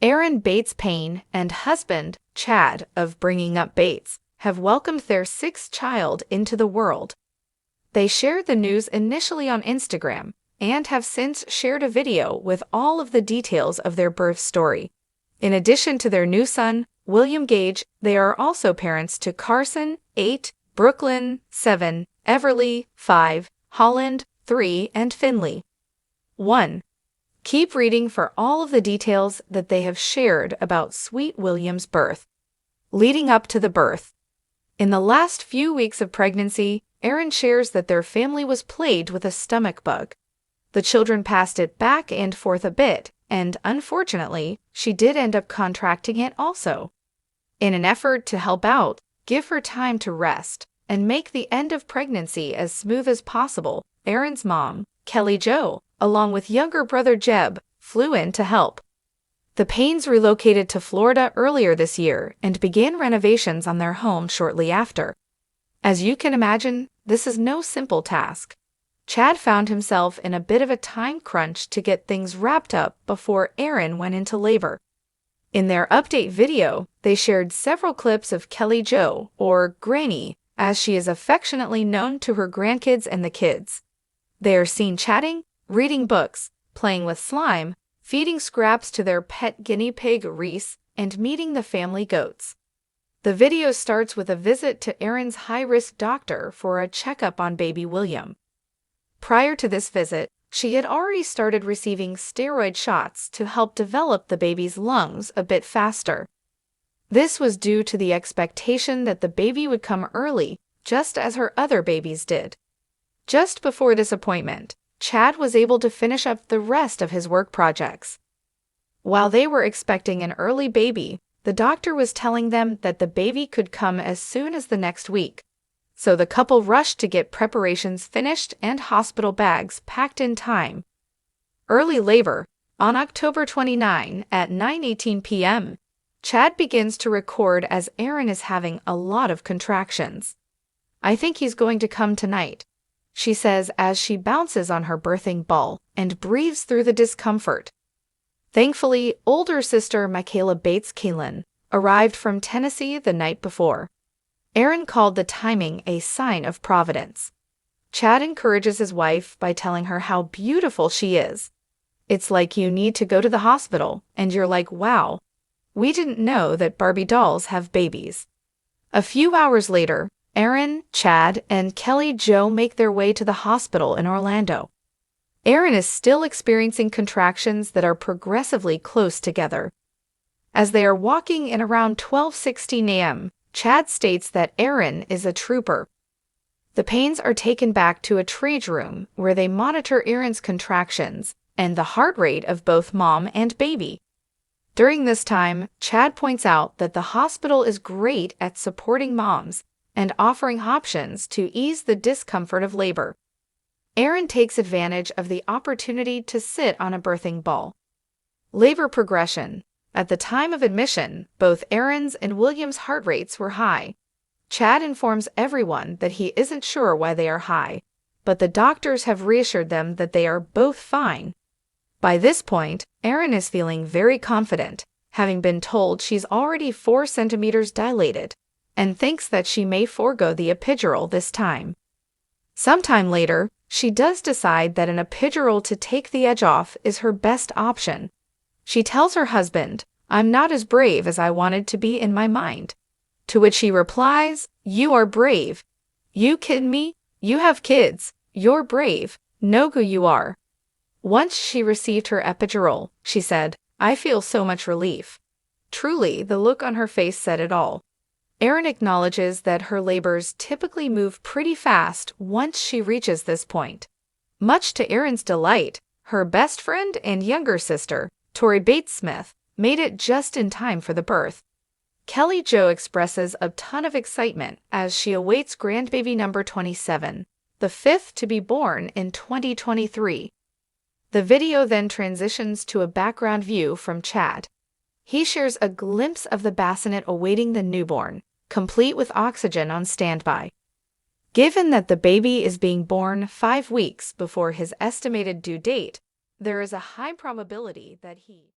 Erin Bates Paine and husband, Chad, of Bringing Up Bates, have welcomed their sixth child into the world. They shared the news initially on Instagram and have since shared a video with all of the details of their birth story. In addition to their new son, William Gage, they are also parents to Carson, 8, Brooklyn, 7, Everly, 5, Holland, 3, and Finley, 1. Keep reading for all of the details that they have shared about sweet William's birth. Leading up to the birth. In the last few weeks of pregnancy, Erin shares that their family was plagued with a stomach bug. The children passed it back and forth a bit, and unfortunately, she did end up contracting it also. In an effort to help out, give her time to rest, and make the end of pregnancy as smooth as possible, Erin's mom, Kelly Jo, along with younger brother Jeb, flew in to help. The Paines relocated to Florida earlier this year and began renovations on their home shortly after. As you can imagine, this is no simple task. Chad found himself in a bit of a time crunch to get things wrapped up before Erin went into labor. In their update video, they shared several clips of Kelly Jo, or Granny, as she is affectionately known to her grandkids and the kids. They are seen chatting, reading books, playing with slime, feeding scraps to their pet guinea pig Reese, and meeting the family goats. The video starts with a visit to Erin's high-risk doctor for a checkup on baby William. Prior to this visit, she had already started receiving steroid shots to help develop the baby's lungs a bit faster. This was due to the expectation that the baby would come early, just as her other babies did. Just before this appointment, Chad was able to finish up the rest of his work projects. While they were expecting an early baby, the doctor was telling them that the baby could come as soon as the next week. So the couple rushed to get preparations finished and hospital bags packed in time. Early labor. On October 29 at 9:18 p.m., Chad begins to record as Erin is having a lot of contractions. "I think he's going to come tonight," she says as she bounces on her birthing ball and breathes through the discomfort. Thankfully, older sister Michaela Bates Carlin arrived from Tennessee the night before. Erin called the timing a sign of providence. Chad encourages his wife by telling her how beautiful she is. "It's like you need to go to the hospital, and you're like, wow, we didn't know that Barbie dolls have babies." A few hours later, Erin, Chad, and Kelly Jo make their way to the hospital in Orlando. Erin is still experiencing contractions that are progressively close together. As they are walking in around 12:16 a.m., Chad states that Erin is a trooper. The Paines are taken back to a triage room where they monitor Erin's contractions and the heart rate of both mom and baby. During this time, Chad points out that the hospital is great at supporting moms and offering options to ease the discomfort of labor. Erin takes advantage of the opportunity to sit on a birthing ball. Labor progression. At the time of admission, both Erin's and William's heart rates were high. Chad informs everyone that he isn't sure why they are high, but the doctors have reassured them that they are both fine. By this point, Erin is feeling very confident, having been told she's already 4 centimeters dilated, and thinks that she may forego the epidural this time. Sometime later, she does decide that an epidural to take the edge off is her best option. She tells her husband, "I'm not as brave as I wanted to be in my mind." To which he replies, "You are brave. You kidding me? You have kids. You're brave. Know who you are." Once she received her epidural, she said, "I feel so much relief." Truly, the look on her face said it all. Erin acknowledges that her labors typically move pretty fast once she reaches this point. Much to Erin's delight, her best friend and younger sister, Tori Bates Smith, made it just in time for the birth. Kelly Jo expresses a ton of excitement as she awaits grandbaby number 27, the fifth to be born in 2023. The video then transitions to a background view from Chad. He shares a glimpse of the bassinet awaiting the newborn, complete with oxygen on standby. Given that the baby is being born 5 weeks before his estimated due date, there is a high probability that he